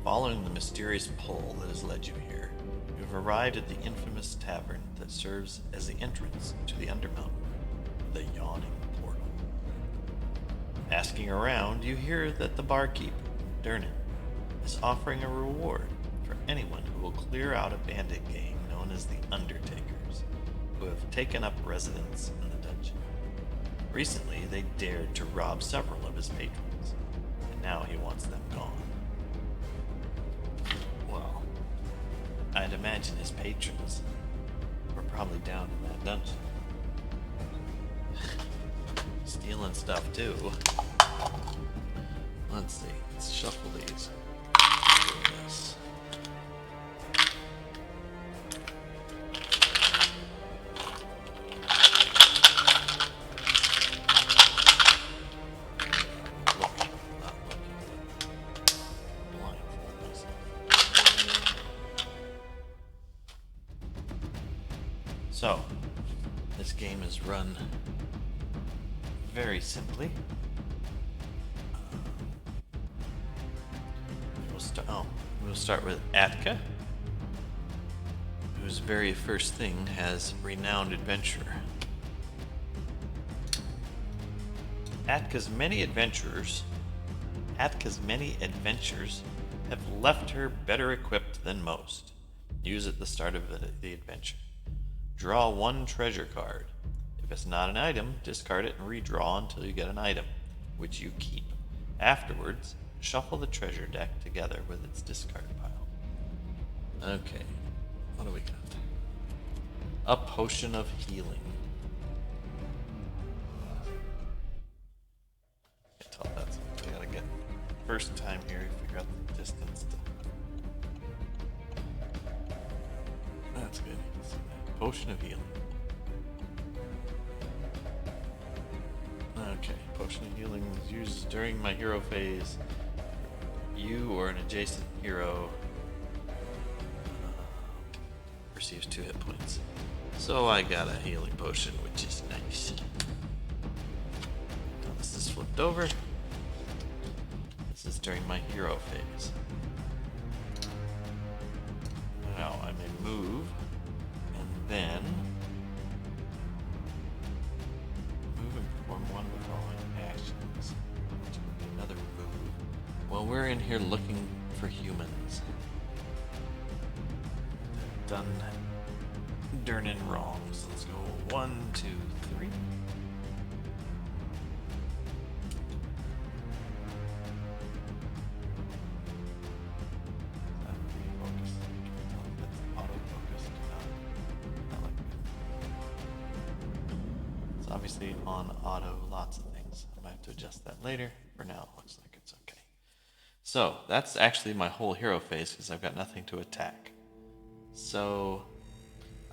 Following the mysterious pull that has led you here, you have arrived at the infamous tavern that serves as the entrance to the Undermountain, the Yawning Portal. Asking around, you hear that the barkeep, Durnan, is offering a reward for anyone who will clear out a bandit gang known as the Undertakers, who have taken up residence in the dungeon. Recently, they dared to rob several of his patrons, and now he wants them gone. Well, I'd imagine his patrons were probably down in that dungeon. Stealing stuff too. Let's see, let's shuffle these. Do this. So, this game is run very simply. We'll start with Atka, whose very first thing has renowned adventurer. Atka's many adventures have left her better equipped than most. Use at the start of the adventure. Draw one treasure card. If it's not an item, discard it and redraw until you get an item, which you keep. Afterwards, shuffle the treasure deck together with its discard pile. Okay, what do we got? A potion of healing. I can't tell that's what we gotta get. First time here, figure out the distance. That's good. Potion of healing. Okay, potion of healing is used during my hero phase. You or an adjacent hero receives 2 hit points. So I got a healing potion, which is nice. Now this is flipped over. This is during my hero phase. Now I may move. Then move and perform one of the following actions, which would be another move. Well, we're in here looking for humans. Done Durnan wrong. So let's go 1, 2, 3. Obviously on auto, lots of things. I might have to adjust that later. For now, it looks like it's okay. So that's actually my whole hero phase because I've got nothing to attack. So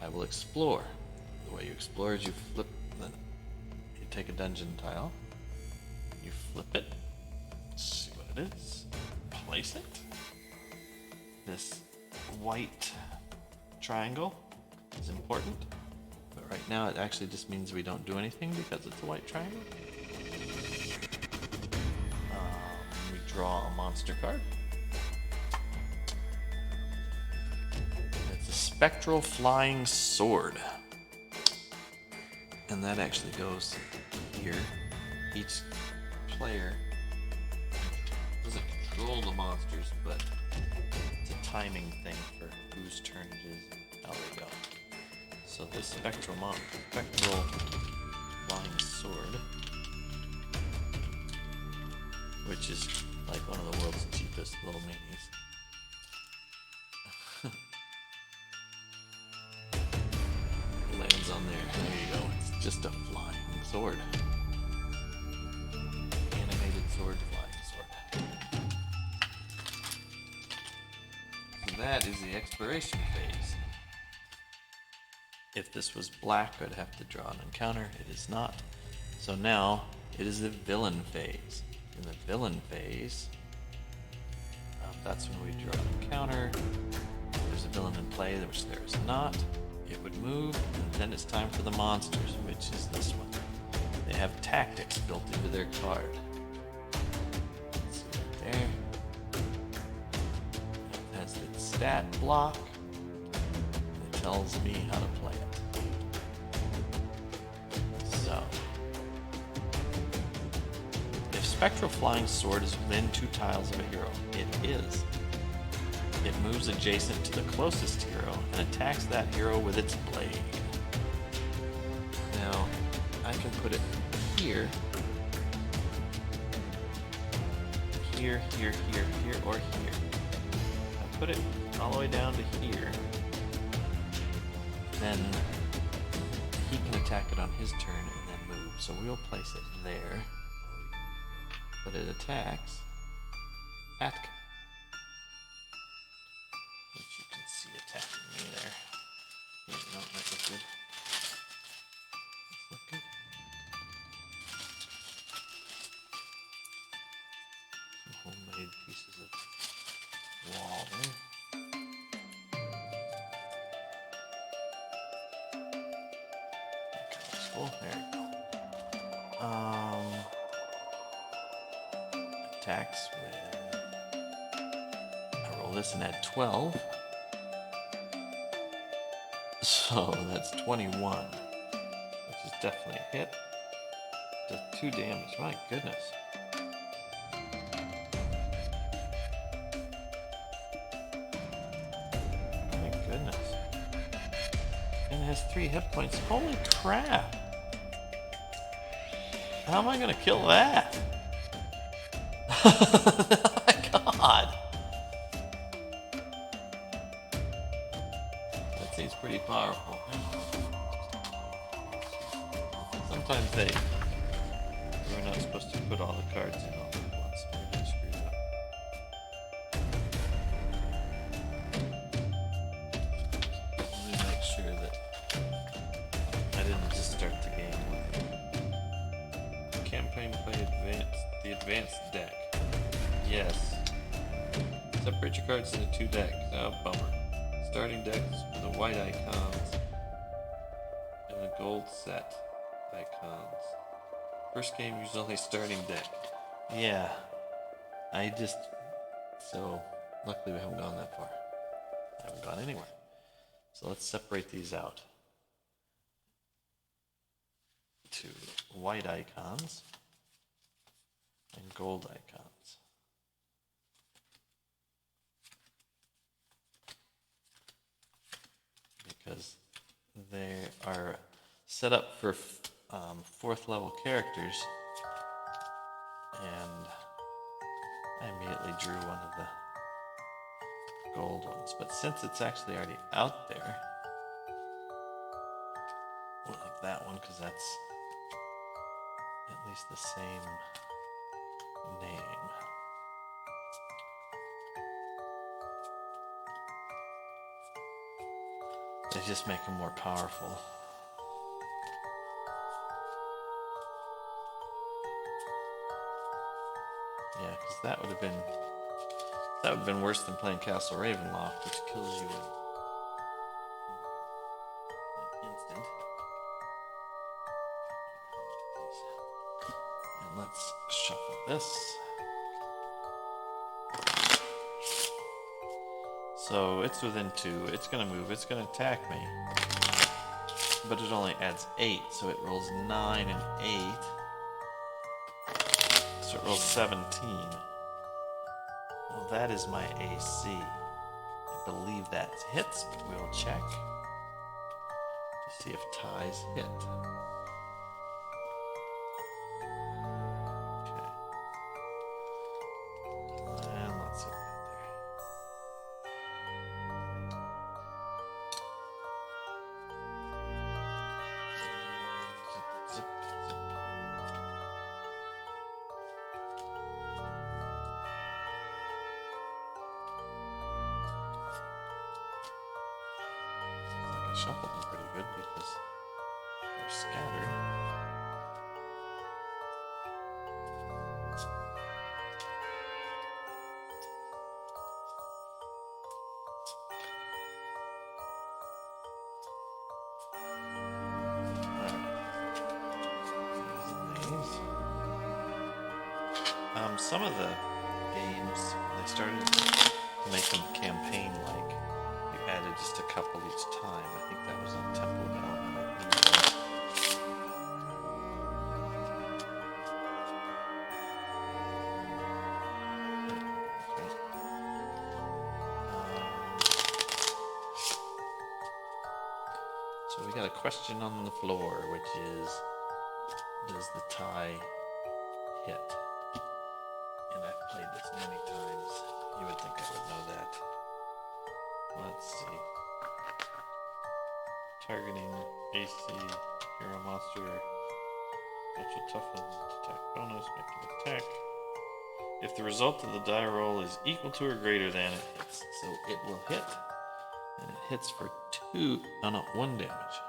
I will explore. The way you explore is you flip, you take a dungeon tile, you flip it, see what it is, place it. This white triangle is important. But right now it actually just means we don't do anything because it's a white triangle. We draw a monster card. It's a spectral flying sword. And that actually goes here. Each player doesn't control the monsters, but it's a timing thing for whose turn it is and how they go. So this spectral flying sword, which is like one of the world's cheapest little minis. Lands on there. There you go. It's just a flying sword. Animated sword, flying sword. So that is the exploration phase. If this was black, I'd have to draw an encounter. It is not. So now it is the villain phase. In the villain phase, that's when we draw an encounter. There's a villain in play, which there is not. It would move, and then it's time for the monsters, which is this one. They have tactics built into their card. Let's see right there. stat block. It tells me how to play it. So, if Spectral Flying Sword is within 2 tiles of a hero, it is. It moves adjacent to the closest hero and attacks that hero with its blade. Now, I can put it here, here, here, here, here, or here. I put it all the way down to here, then he can attack it on his turn and then move. So we'll place it there, but it attacks Atka, which you can see attacking me there. Yeah, no, that looks good. Let's look good. Some homemade pieces of wall there. That kind of looks cool. There you go. Attacks with. I roll this and add 12. So that's 21, which is definitely a hit. Does 2 damage. My goodness. My goodness. And it has 3 hit points. Holy crap. How am I going to kill that? Oh my god. That seems pretty powerful. Sometimes we're not supposed to put all the cards in all at once. Maybe I screwed up. Let me make sure that I didn't just start the game with campaign play the advanced deck. Yes. Separate your cards into 2 decks. Oh, bummer. Starting decks with the white icons and the gold set icons. First game uses only starting deck. Yeah. So luckily we haven't gone that far. I haven't gone anywhere. So let's separate these out to white icons and gold icons. Because they are set up for 4th level characters, and I immediately drew one of the gold ones. But since it's actually already out there, we'll have that one because that's at least the same name. They just make them more powerful. Yeah, because that would have been worse than playing Castle Ravenloft, which kills you in an instant. And let's shuffle this. So it's within 2. It's going to move. It's going to attack me. But it only adds 8, so it rolls 9 and 8. So it rolls 17. Well, that is my AC. I believe that hits, but we'll check to see if ties hit. Okay. And let's see what we got there. Zip, zip, zip. I shuffled them pretty good because they're scattered. Some of the games, they started to make them campaign-like. couple each time. I think that was a tempo element. So we got a question on the floor, which is, does the tie hit? And I've played this many times. You would think I would know that. Let's see. Targeting AC, hero monster, special toughness, attack bonus, make an attack. If the result of the die roll is equal to or greater than, it hits. So it will hit. And it hits for 1 damage.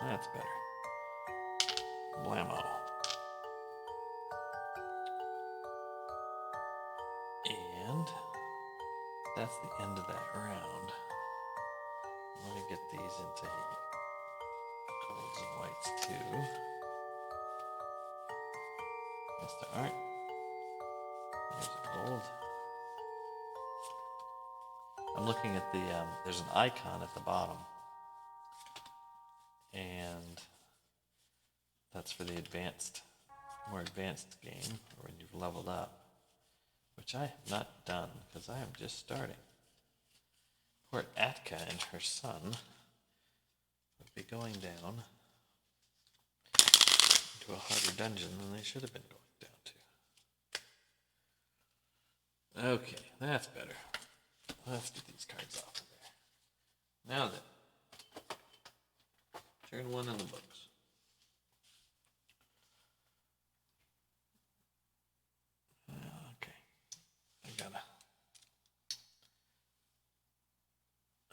That's better. Blammo. And that's the end of that round. I'm going to get these into golds and whites too. Yes, there aren't. There's a gold. I'm looking at the, there's an icon at the bottom. And that's for the more advanced game, or when you've leveled up. Which I have not done, because I am just starting. Poor Atka and her son would be going down into a harder dungeon than they should have been going down to. Okay, that's better. Let's get these cards off of there. Now then, turn 1 in the books.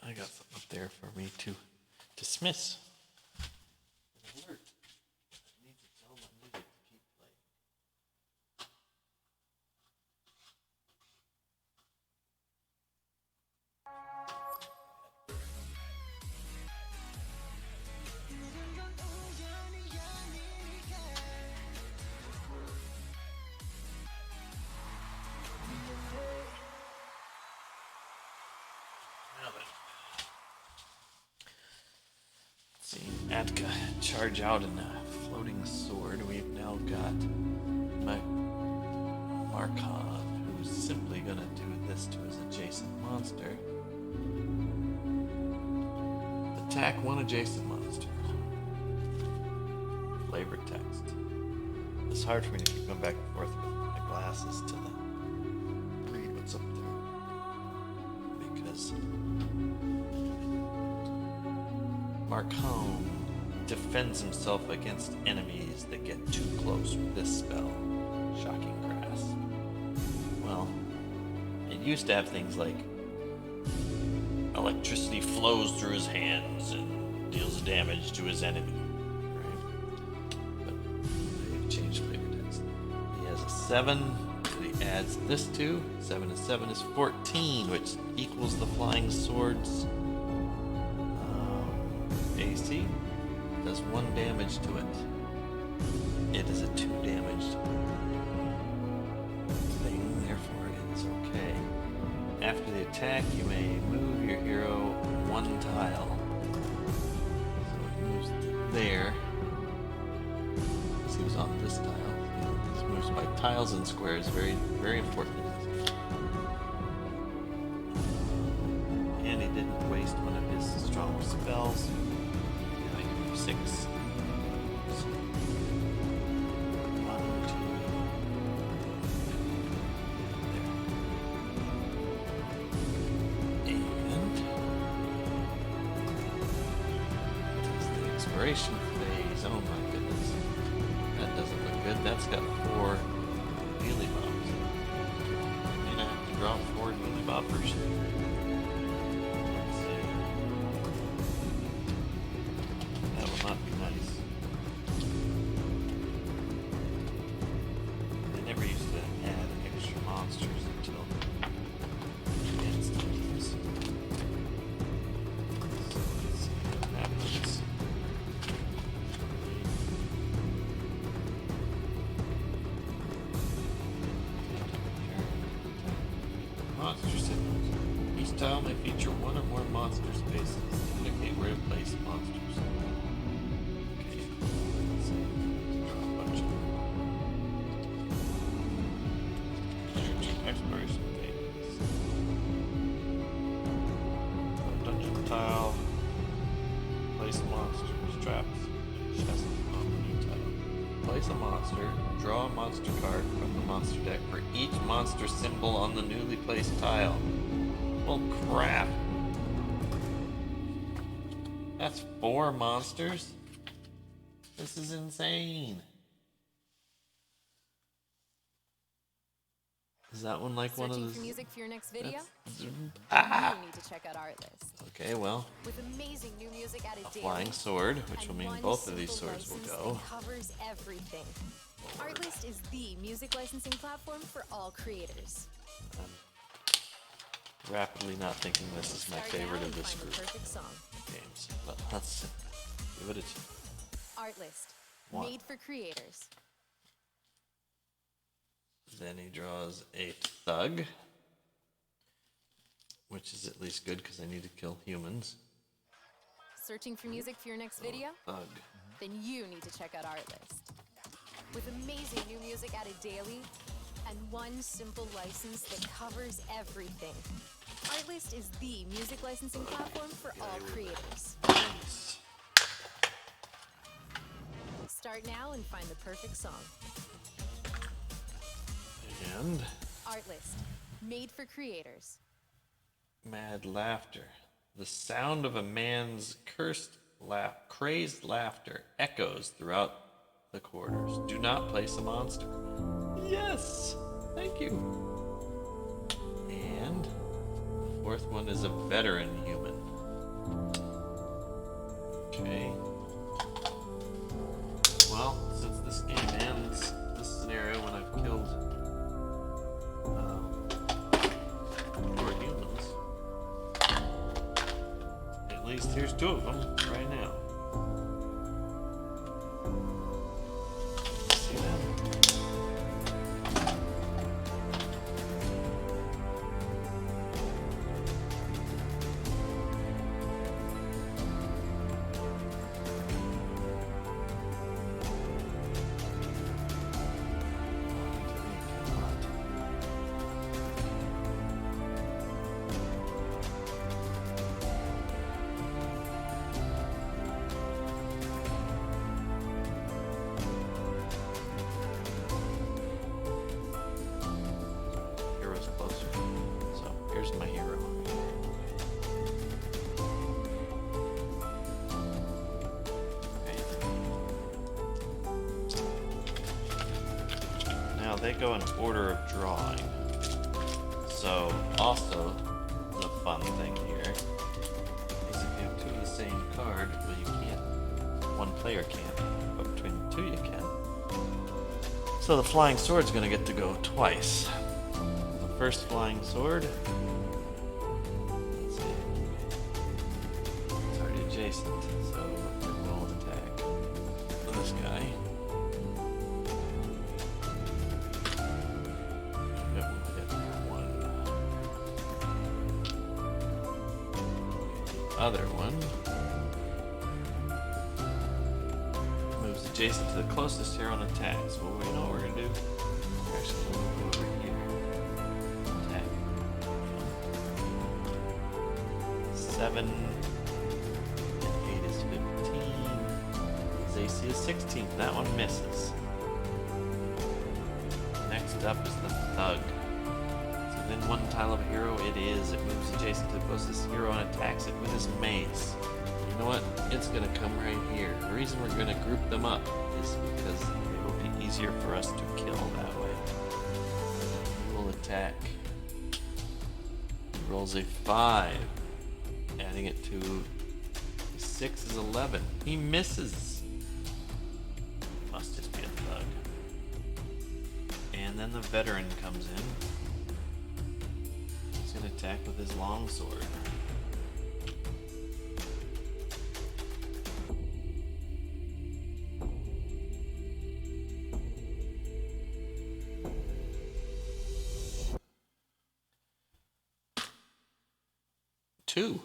I got something up there for me to dismiss. An alert. I need to tell my music to keep playing. Now then. See, Atka charge out in a floating sword. We've now got Markon, who's simply gonna do this to his adjacent monster. Attack 1 adjacent monster. Flavor text. It's hard for me to keep going back and forth with my glasses to read what's up there. Because Markon defends himself against enemies that get too close with this spell. Shocking Grasp. Well, it used to have things like electricity flows through his hands and deals damage to his enemy. Right? But they've changed flavor text. He has a 7 that he adds this to. 7 and 7 is 14, which equals the Flying Sword's AC. Does 1 damage to it. It is a 2 damaged thing, therefore it is okay. After the attack, you may move your hero 1 tile. So it moves there. Because he was on this tile. This moves by tiles and squares. Very, very important. And he didn't waste one of his strong spells. 6. 1, 2. There. And that's the expiration phase. Oh my goodness. That doesn't look good. That's got 4 wheelie bobs. I'm gonna have to draw 4 wheelie boppers. Not be nice. They never used to add extra monsters until advanced games. So let's see what happens. Monster signals. He This tile may feature one or more monster spaces to indicate where to place monsters. Okay, let's see. Draw a bunch of exploration things. Dungeon tile. Place monsters, traps, and chests on the new tile. Place a monster. Draw a monster card from the monster deck for each monster symbol on the newly placed tile. Well, crap. That's 4 monsters? This is insane. Is that one like one of those? Searching for music for your next video? You need to check out Artlist. Okay, well. With amazing new music added daily, flying sword, which will mean both of these swords will go. Covers everything. Artlist is the music licensing platform for all creators. I'm rapidly not thinking this is my favorite of this group Perfect song. games, but let's give it a chance. Artlist, made for creators. Then he draws a thug, which is at least good because I need to kill humans. Searching for music for your next video? Thug. Then you need to check out Artlist. With amazing new music added daily, and one simple license that covers everything. Artlist is the music licensing platform for all creators. Nice. Start now and find the perfect song. And Artlist, made for creators. Mad laughter. The sound of a man's crazed laughter echoes throughout the corridors. Do not place a monster. Yes! Thank you. And the 4th one is a veteran human. Okay. Well, since this game ends, this scenario when I've killed 4 humans, at least here's 2 of them right now. See that? My hero. Okay. Now they go in order of drawing. So also the fun thing here is if you have 2 of the same card, well you can't. One player can't, but between the 2 you can. So the flying sword's gonna get to go twice. The first flying sword. Adjacent, so it will attack this guy. It will hit 1. The other one moves adjacent to the closest hero and attacks. Well, we know what we're gonna do. We're actually gonna move over here. Attack. 7. AC is 16. That one misses. Next up is the thug. So then one tile of a hero it is. It moves adjacent to the closest hero and attacks it with his mace. You know what? It's going to come right here. The reason we're going to group them up is because it will be easier for us to kill that way. He will attack. He rolls a 5. Adding it to 6 is 11. He misses. Must just be a thug. And then the veteran comes in. He's going to attack with his longsword. 2.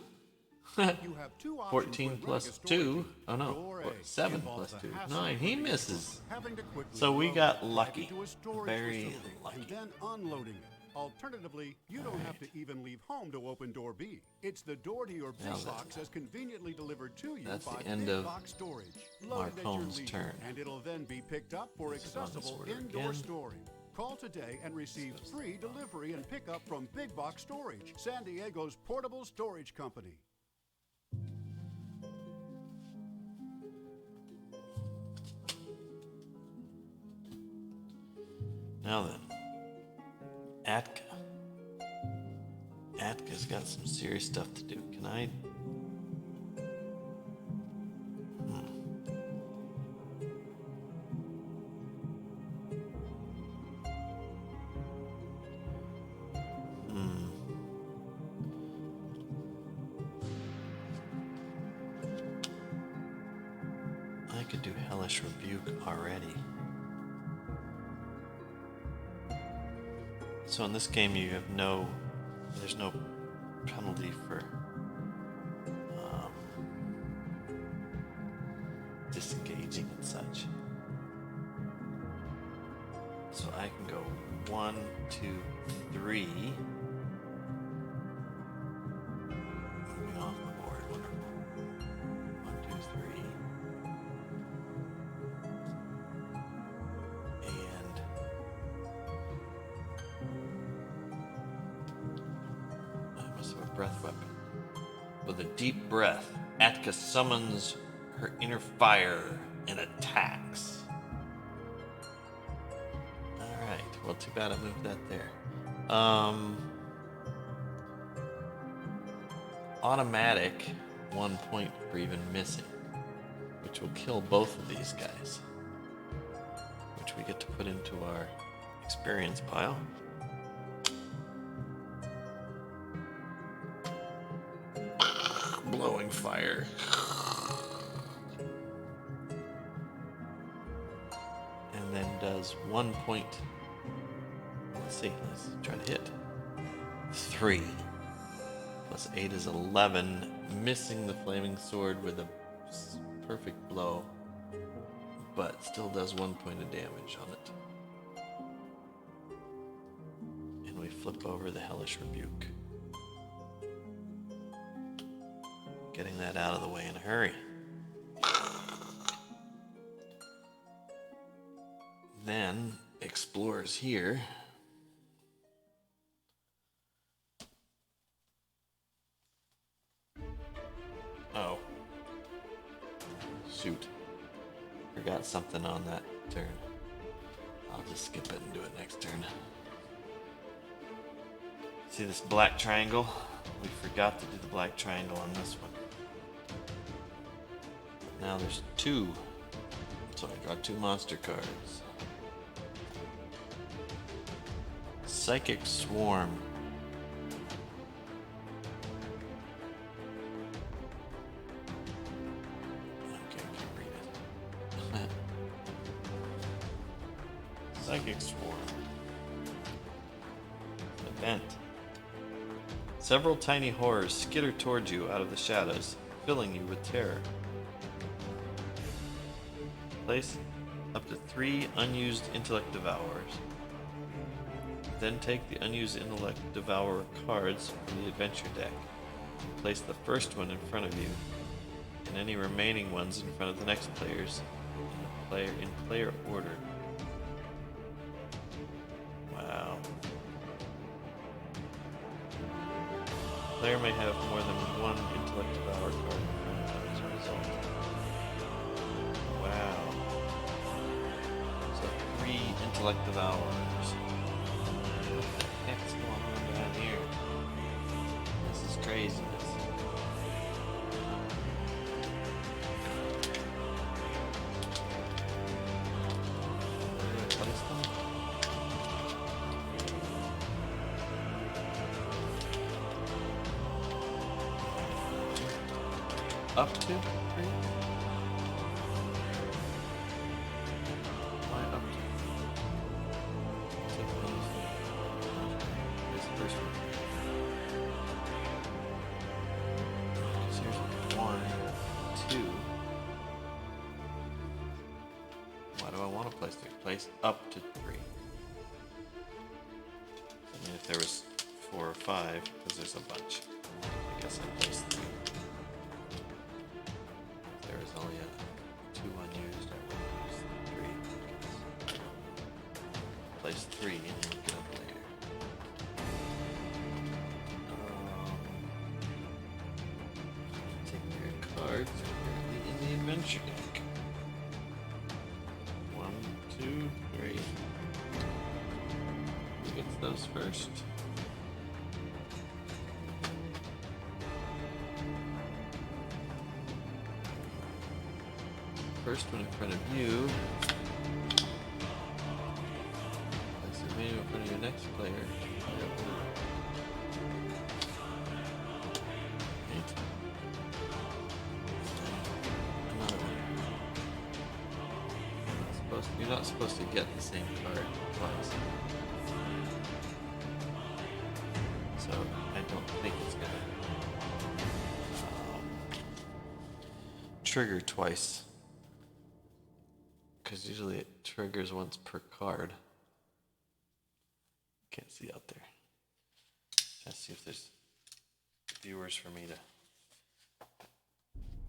You have two options 14 when plus running a 2. storage. Oh no. Door A 7 involves plus the 2. hassle 9. of He running a misses. storage, having to quickly So we load, got drive lucky. into a storage Very facility, lucky. and then unloading it. Alternatively, you don't have to even leave home to open door B. It's the door to your big Now then, box as conveniently delivered to you that's by the end big of box storage. Mark Loaded at your Holmes' leisure, turn. and it'll then be picked up for This is on accessible disorder indoor again. storing. Call today and receive free delivery and pickup from Big Box Storage, San Diego's portable storage company. Now then, Atka. Atka's got some serious stuff to do. Can I? I could do Hellish Rebuke already. So in this game, you have there's no penalty for disengaging and such. So I can go 1, 2, 3. Moving off the board, wonderful. 1, 2, 3. And I must have a breath weapon. With a deep breath, Atka summons her inner fire and attacks. Alright, well, too bad I moved that there. Automatic, 1 point for even missing, which will kill both of these guys, which we get to put into our experience pile. Blowing fire. And then does 1 point. Let's see, let's try to hit. 3 plus 8 is 11, missing the flaming sword with a perfect blow, but still does 1 point of damage on it. And we flip over the Hellish Rebuke. Getting that out of the way in a hurry. Then, explores here. Oh. Shoot. Forgot something on that turn. I'll just skip it and do it next turn. See this black triangle? We forgot to do the black triangle on this one. Now there's 2. So I draw 2 monster cards. Psychic Swarm. Okay, I can't read it. Psychic Swarm. Event. Several tiny horrors skitter towards you out of the shadows, filling you with terror. Place up to 3 unused Intellect Devourers. Then take the unused Intellect Devourer cards from the adventure deck. Place the first one in front of you, and any remaining ones in front of the next players in player order. Wow. Player may have more than 1 Intellect Devourer card in front of them as a result. Wow. So 3 Intellect Devourers. What the heck's going on down here? This is craziness. Where do I place them? Up to 3? Why up to? Take these. This first one. twice up to 3. I mean, if there was 4 or 5, because there's a bunch, I guess I placed 3. If there was only 2 unused, I would use 3. I guess. Place 3 and look it up later. Take your cards apparently in the adventure deck. 1, 2, 3. Who gets those first? First one in front of you. Place the menu in front of your next player. Eight. Another one. You're not supposed to get the same card twice. So I don't think it's gonna trigger twice. Because usually it triggers once per card. Can't see out there. Trying to see if there's viewers for me to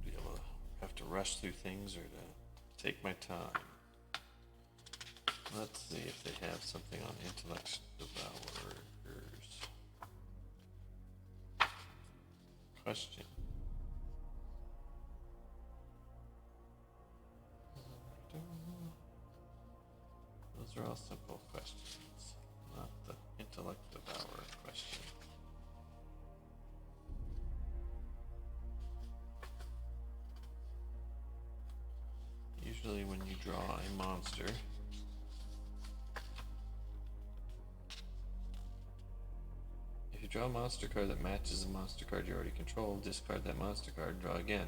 be able to have to rush through things or to take my time. Let's see if they have something on Intellect Devourers. Question. Those are all simple questions, not the Intellect Devourer question. Usually when you draw a monster, if you draw a monster card that matches a monster card you already control, discard that monster card, draw again.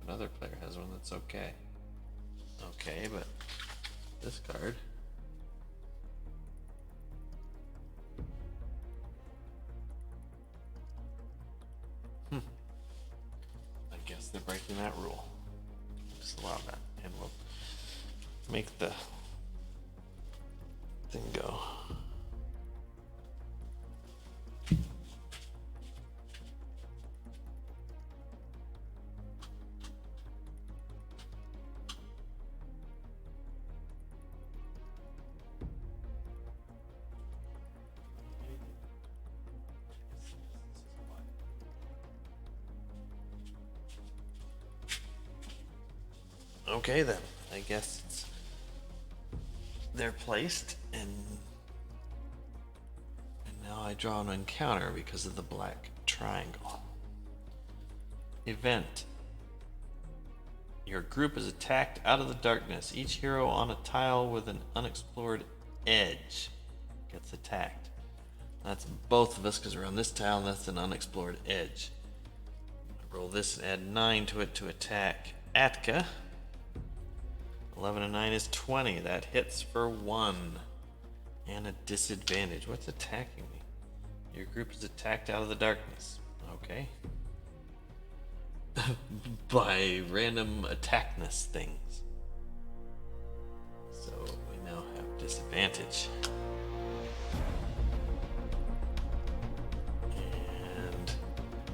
Another player has one that's okay. Okay, but this card I guess they're breaking that rule. Just allow that and we'll make the thing go. Okay then, I guess they're placed, and now I draw an encounter because of the black triangle. Event. Your group is attacked out of the darkness. Each hero on a tile with an unexplored edge gets attacked. That's both of us because we're on this tile and that's an unexplored edge. I roll this and add 9 to it to attack Atka. 11 and 9 is 20. That hits for 1. And a disadvantage. What's attacking me? Your group is attacked out of the darkness. Okay. By random attackness things. So we now have disadvantage. And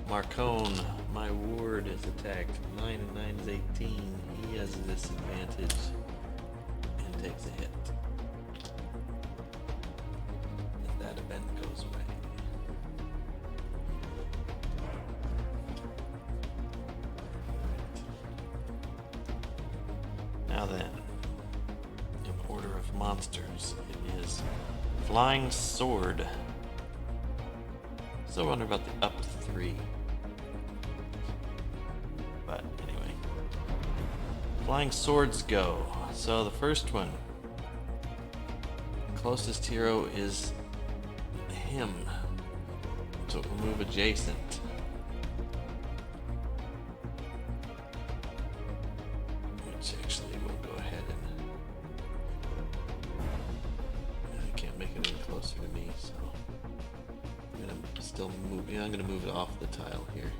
Marcone, my ward, is attacked. 9 and 9 is 18. He has a disadvantage and takes a hit. And that event goes away. Now then, in order of monsters, it is Flying Sword. So I wonder about the up to 3. But anyway, Flying Swords go. So the first one, closest hero is him. So it will move adjacent. Which actually will go ahead and I can't make it any closer to me, so I'm gonna still move. Yeah, I'm gonna move it off the tile here.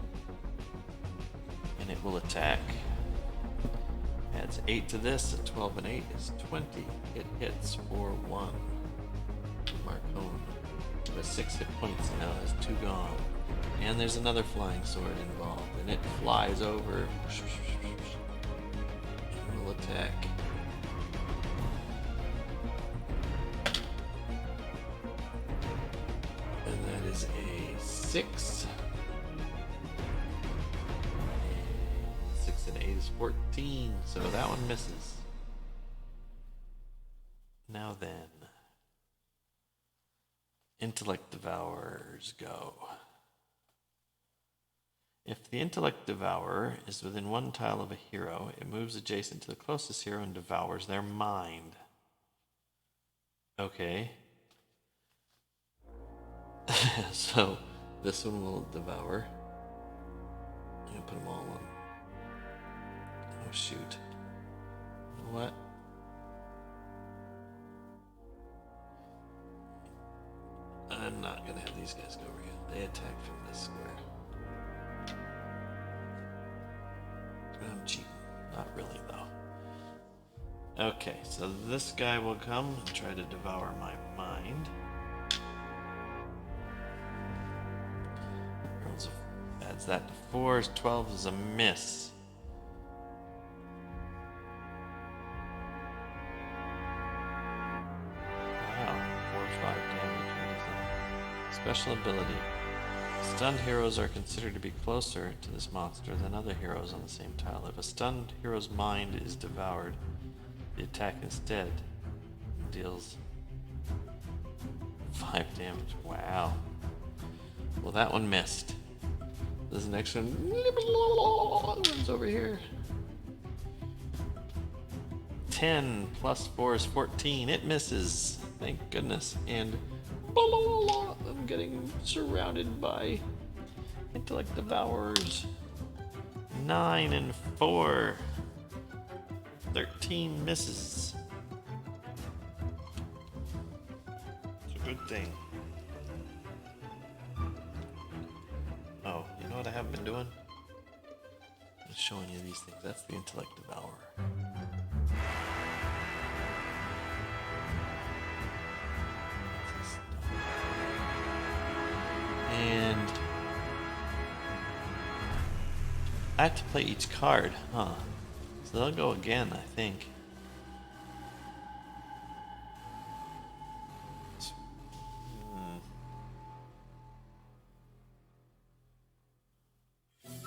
And it will attack Adds 8 to this, a 12 and 8 is 20. It hits for 1. Marcone with 6 hit points now has 2 gone. And there's another flying sword involved, and it flies over. And will attack. And that is a 6. 6 and 8 is 14, so that one misses. Now then, Intellect Devourers go. If the Intellect Devourer is within 1 tile of a hero, it moves adjacent to the closest hero and devours their mind. Okay. So, this one will devour. I'm gonna put them all on. Oh shoot. You know what? I'm not gonna have these guys go over here. They attack from this square. I'm cheating. Not really, though. Okay, so this guy will come and try to devour my mind. Adds that to 4. 12 is a miss. Wow, 4 or 5 damage. What is that? Special ability. Stunned heroes are considered to be closer to this monster than other heroes on the same tile. If a stunned hero's mind is devoured, the attack instead deals 5 damage. Wow. Well, that one missed. This next one runs over here. 10 plus 4 is 14. It misses. Thank goodness. And I'm getting surrounded by Intellect Devourers. 9 and 4. 13 misses. It's a good thing. Oh, you know what I haven't been doing? I'm showing you these things. That's the Intellect Devourer. And I have to play each card, huh? So they'll go again, I think.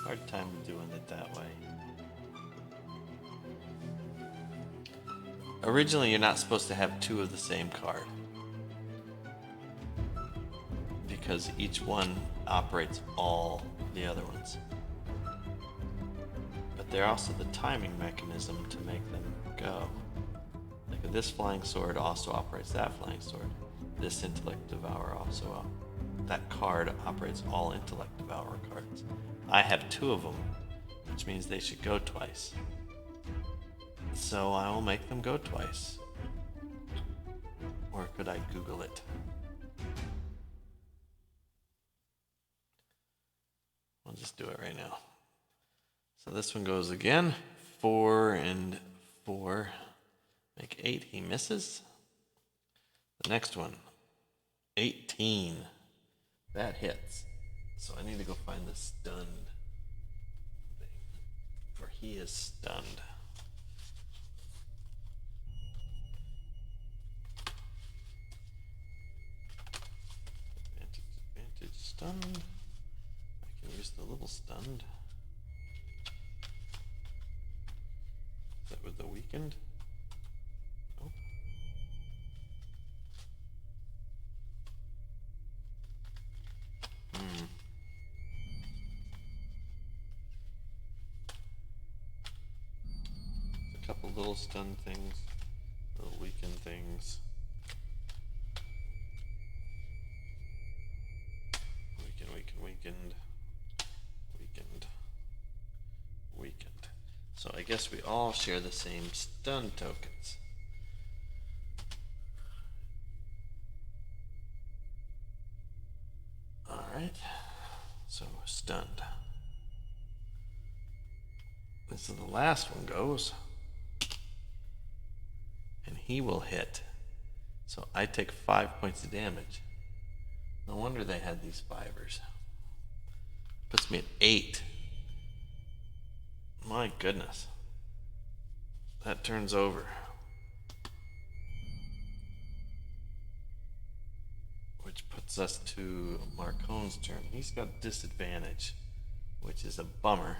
Hard time doing it that way. Originally, you're not supposed to have 2 of the same card, because each one operates all the other ones. But they're also the timing mechanism to make them go. Like this flying sword also operates that flying sword. This Intellect Devourer also that card operates all Intellect Devourer cards. I have 2 of them, which means they should go twice. So I will make them go twice. Or could I Google it? I'll just do it right now. So this one goes again. 4 and 4 make 8. He misses. The next one, 18. That hits. So I need to go find the stunned thing. For he is stunned. Advantage stunned. I can use the little stunned. Is that with the weakened? Nope. A couple little stun things, little weakened things. Weakened. So I guess we all share the same stun tokens. Alright, so stunned. And so the last one goes. he will hit. So I take 5 points of damage. No wonder they had these fivers. Puts me at 8. My goodness. That turns over. Which puts us to Marcone's turn. He's got disadvantage, which is a bummer.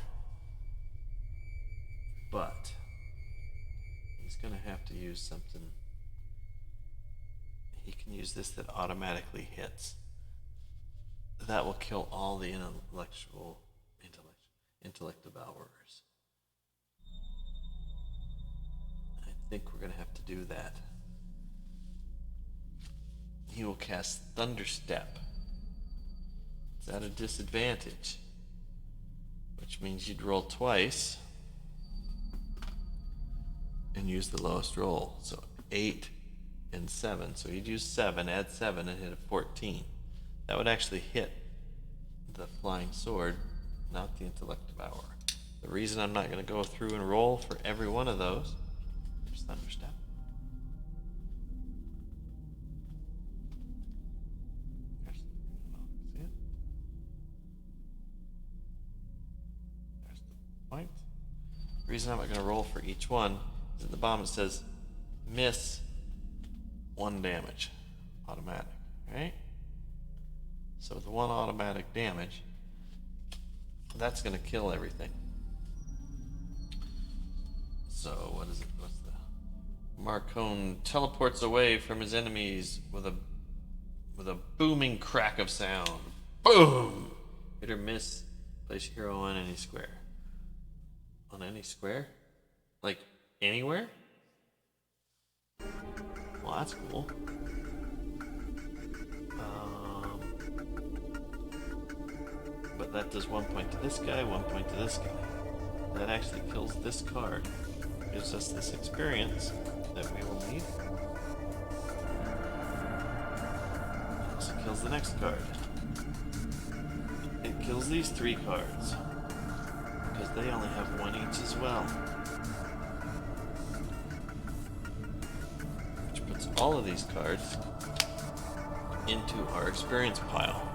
But he's going to have to use something. He can use this that automatically hits. That will kill all the intellect devourers. I think we're going to have to do that. He will cast Thunder Step. It's at a disadvantage, which means you'd roll twice and use the lowest roll. So 8 and 7. So you'd use 7, add 7, and hit a 14. That would actually hit the flying sword, not the intellect devourer. The reason I'm not going to go through and roll for every one of those, there's Thunder Step. Point. The reason I'm not going to roll for each one is at the bottom it says miss 1 damage. Automatic, right? So with 1 automatic damage, that's going to kill everything. So what is it? What's the Marcone teleports away from his enemies with a booming crack of sound. Boom! Hit or miss. Place your hero on any square. On any square? Like, anywhere? Well, that's cool. But that does 1 point to this guy, 1 point to this guy. That actually kills this card. Gives us this experience that we will need. It also kills the next card. It kills these 3 cards. Because they only have 1 each as well. Which puts all of these cards into our experience pile.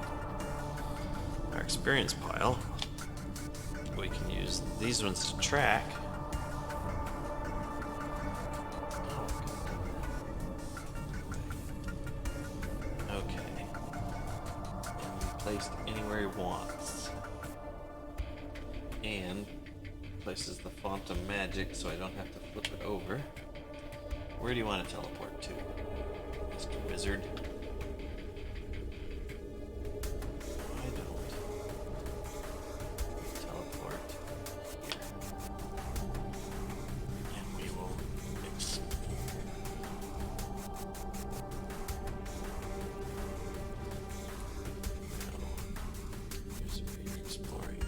Our experience pile, we can use these ones to track. Okay. And be placed anywhere he wants. And places the font of magic so I don't have to flip it over. Where do you want to teleport to, Mr. Wizard? I don't. Teleport here. And we will explore. Here's where you're exploring.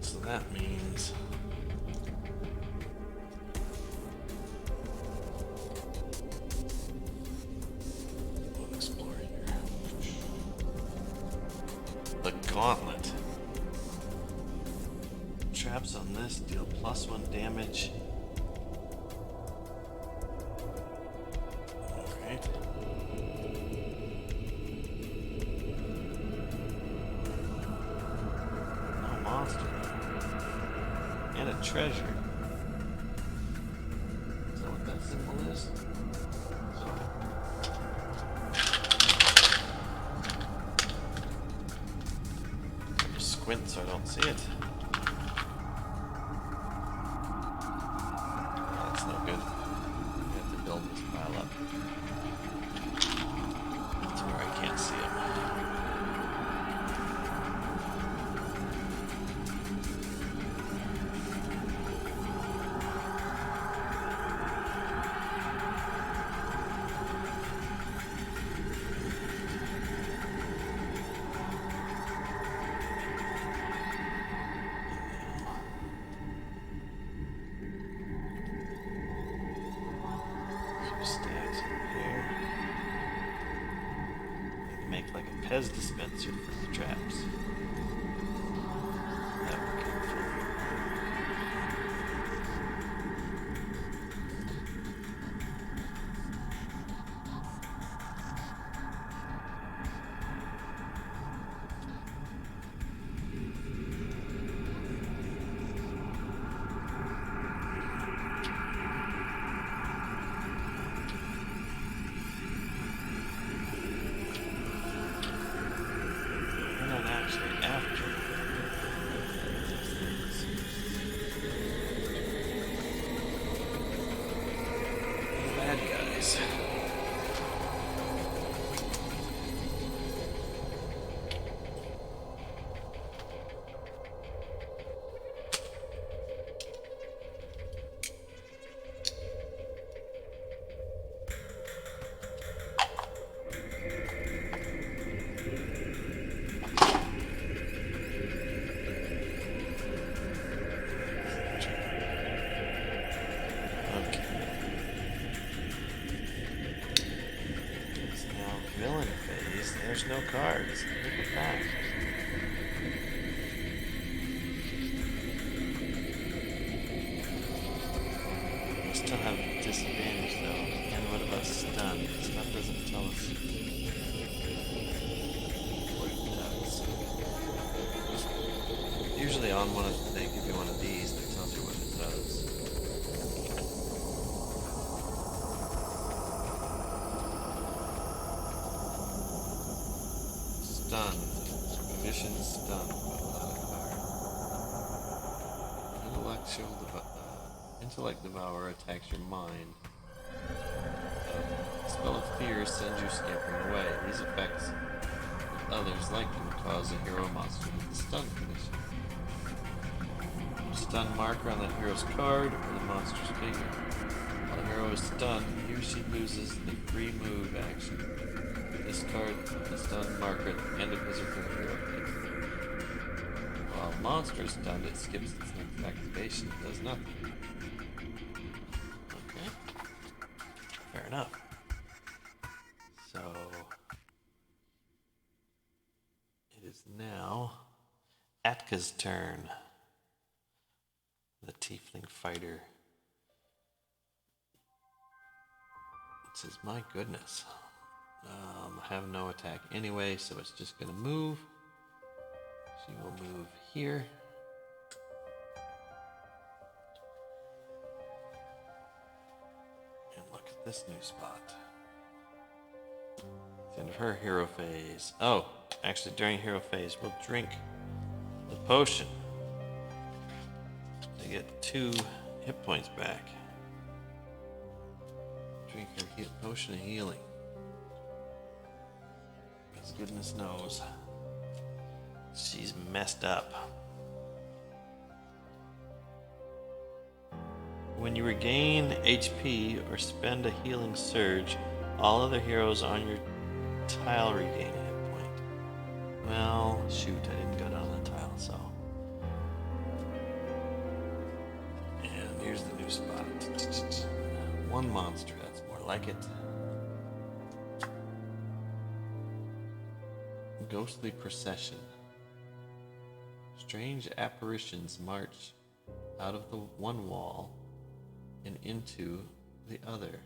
So that means we'll explore here. The gauntlet. Traps on this deal +1 damage. Alright. No monster. And a treasure. Is that what that symbol is? I just squint so I don't see it. That's no good. We have to build this pile up. That's where I can't see it. Stacks in here. Need to make like a Pez dispenser for the traps. That would be fun. And then actually after the bad guys. Okay. It's now villain phase. There's no cards. Look at that. We still have disadvantage though. And what about stun? Stun doesn't tell us what it does. Usually on one of they give you one of these that tells you what it does. Stun. Mission stun, but not a card. Intellect Devourer attacks your mind. Spell of Fear sends you scampering away. These effects with others like them cause a hero monster with the stun condition. Stun marker on the hero's card or the monster's figure. While the hero is stunned, he or she loses the free move action. Discard the stun marker at the end of his or her hero phase. While a monster is stunned, it skips its next activation and does nothing. Okay. Fair enough. So it is now Atka's turn. The tiefling fighter. It says, my goodness. I have no attack anyway, so it's just going to move. She will move here. And look at this new spot. It's the end of her hero phase. Oh, actually during hero phase, we'll drink the potion to get 2 hit points back. Drink her potion of healing. Because goodness knows, she's messed up. When you regain HP or spend a healing surge, all other heroes on your tile regain a hit point. Well, shoot, I didn't go down the tile, so. And here's the new spot. 1 monster, that's more like it. Ghostly procession. Strange apparitions march out of the one wall and into the other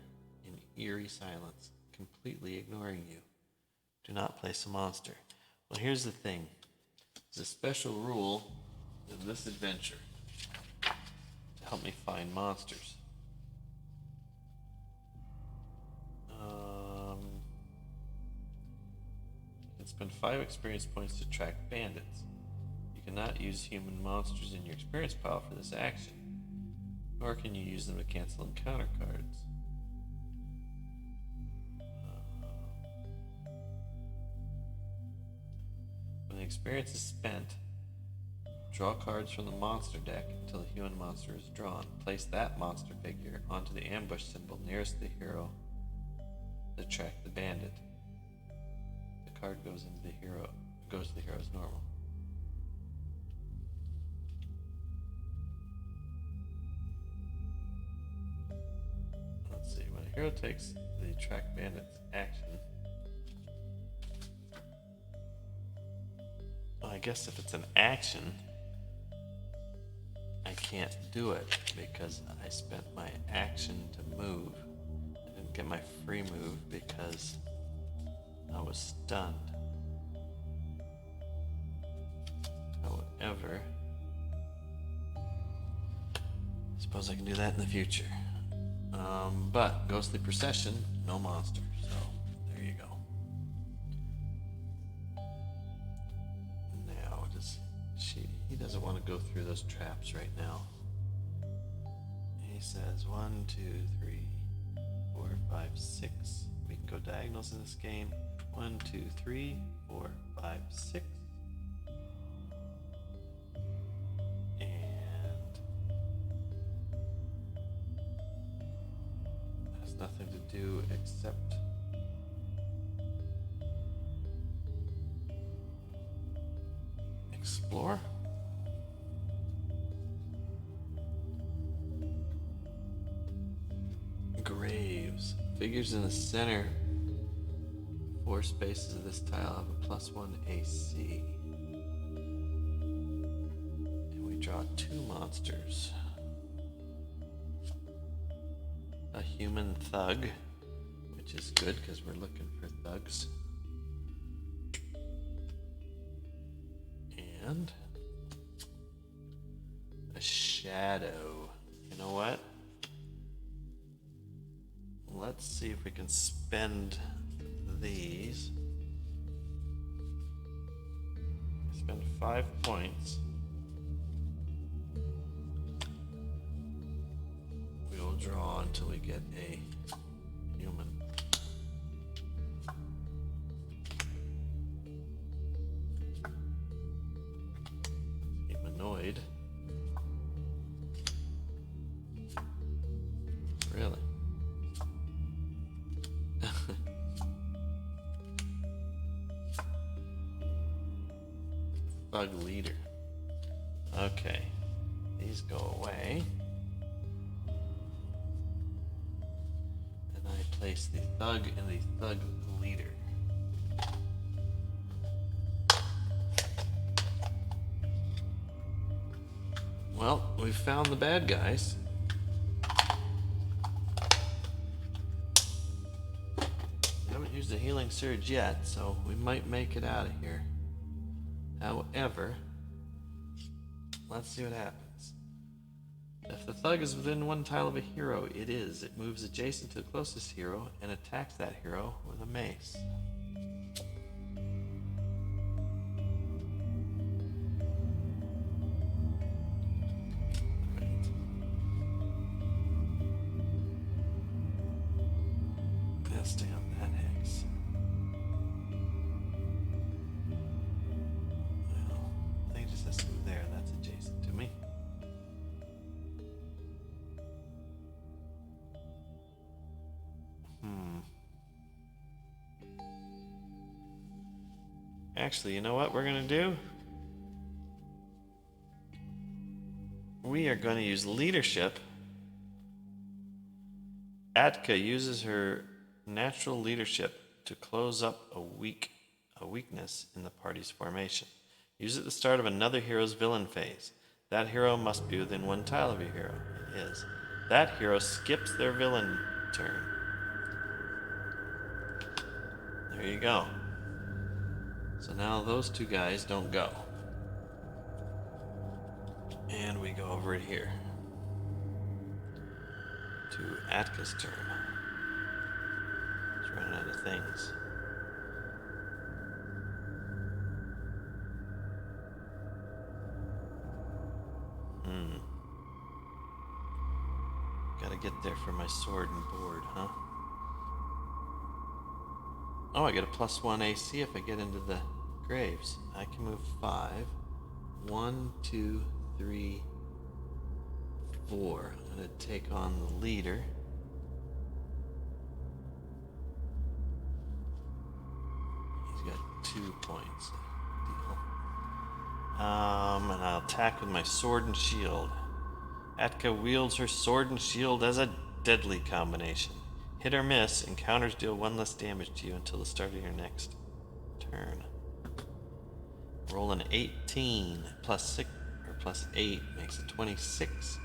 in eerie silence, completely ignoring you. Do not place a monster. Well, here's the thing. There's a special rule in this adventure to help me find monsters. You can spend 5 experience points to track bandits. You cannot use human monsters in your experience pile for this action, nor can you use them to cancel encounter cards. When the experience is spent, draw cards from the monster deck until the human monster is drawn. Place that monster figure onto the ambush symbol nearest the hero to track the bandit. The card goes to the hero's normal. Let's see, when a hero takes the track bandit's action. Well, I guess if it's an action, I can't do it because I spent my action to move. I didn't get my free move because I was stunned. However, I suppose I can do that in the future. But Ghostly Procession, no monster, so there you go. Now, he doesn't want to go through those traps right now. He says 1, 2, 3, 4, 5, 6. We can go diagonals in this game. 1, 2, 3, 4, 5, 6. Nothing to do except explore. Graves. Figures in the center. 4 spaces of this tile have a +1 AC. And we draw 2 monsters. A human thug, which is good because we're looking for thugs. And a shadow. You know what? Let's see if we can spend these. Spend 5 points. We'll draw until we get a human. Humanoid. Really? Thug leader. Okay. These go away. And I place the thug and the thug leader. Well, we've found the bad guys. We haven't used the healing surge yet, so we might make it out of here. However, let's see what happens. If the thug is within 1 tile of a hero, it is. It moves adjacent to the closest hero and attacks that hero with a mace. Let's stay on that hex. Well, I think it just has to move there. That's adjacent to me. Actually, you know what we're going to do? We are going to use leadership. Atka uses her natural leadership to close up a weakness in the party's formation. Use it at the start of another hero's villain phase. That hero must be within 1 tile of your hero. It is. That hero skips their villain turn. There you go. So now those 2 guys don't go. And we go over it here to Atka's turn. He's running out of things. Gotta get there for my sword and board, huh? Oh, I get a +1 AC if I get into the graves. I can move 5. 1, 2, 3, 4. I'm gonna take on the leader. He's got 2 points. Deal. And I'll attack with my sword and shield. Atka wields her sword and shield as a deadly combination. Hit or miss, encounters deal 1 less damage to you until the start of your next turn. Roll an 18 plus 6 or plus 8 makes it 26.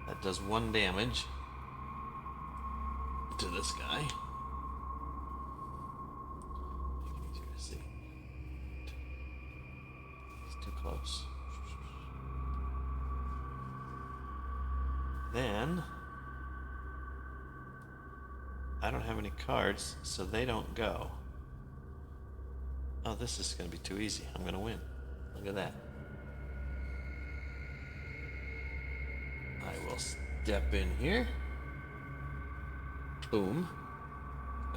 That does 1 damage to this guy. Make it easier to see. He's too close. Then I don't have any cards, so they don't go. Oh, this is going to be too easy. I'm going to win. Look at that. I will step in here. Boom.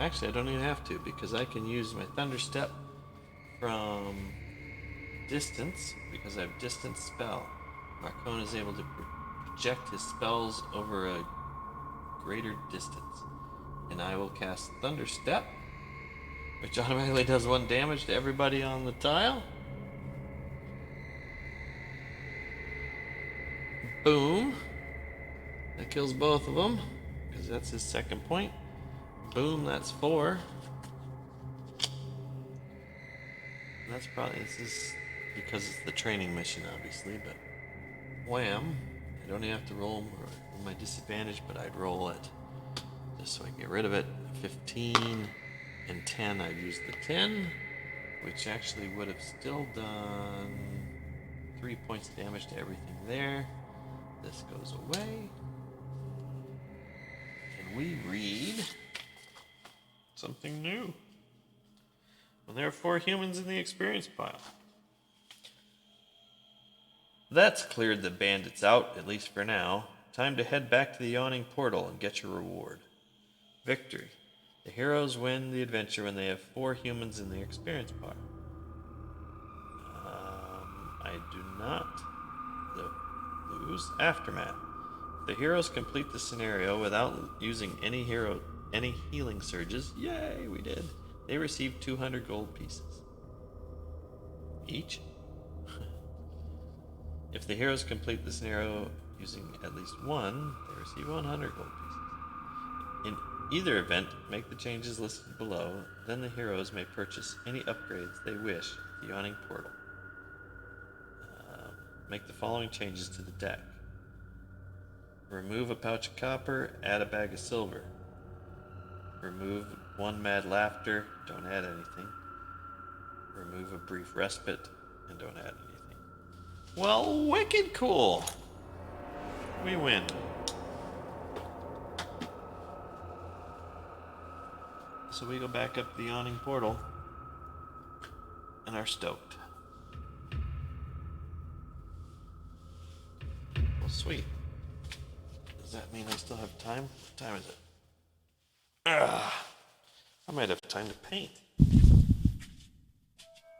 Actually, I don't even have to because I can use my Thunder Step from distance because I have distance spell. Marcone is able to project his spells over a greater distance. And I will cast Thunder Step, which automatically does 1 damage to everybody on the tile. Boom. That kills both of them, because that's his second point. Boom, that's 4. And that's probably, this is because it's the training mission, obviously, but wham. I don't even have to roll my disadvantage, but I'd roll it just so I can get rid of it. 15 and 10, I'd use the 10, which actually would have still done 3 points of damage to everything there. This goes away. And we read something new. Well, there are 4 humans in the experience pile. That's cleared the bandits out, at least for now. Time to head back to the yawning portal and get your reward. Victory. The heroes win the adventure when they have 4 humans in the experience pile. I do not lose. Aftermath. The heroes complete the scenario without using any healing surges. Yay, we did. They receive 200 gold pieces. Each? If the heroes complete the scenario using at least 1, they receive 100 gold pieces. In either event, make the changes listed below, then the heroes may purchase any upgrades they wish at the yawning portal. Make the following changes to the deck. Remove a pouch of copper, add a bag of silver. Remove 1 mad laughter, don't add anything. Remove a brief respite, and don't add anything. Well, wicked cool. We win. So we go back up the yawning portal and are stoked. Well, sweet. Does that mean I still have time? What time is it? I might have time to paint.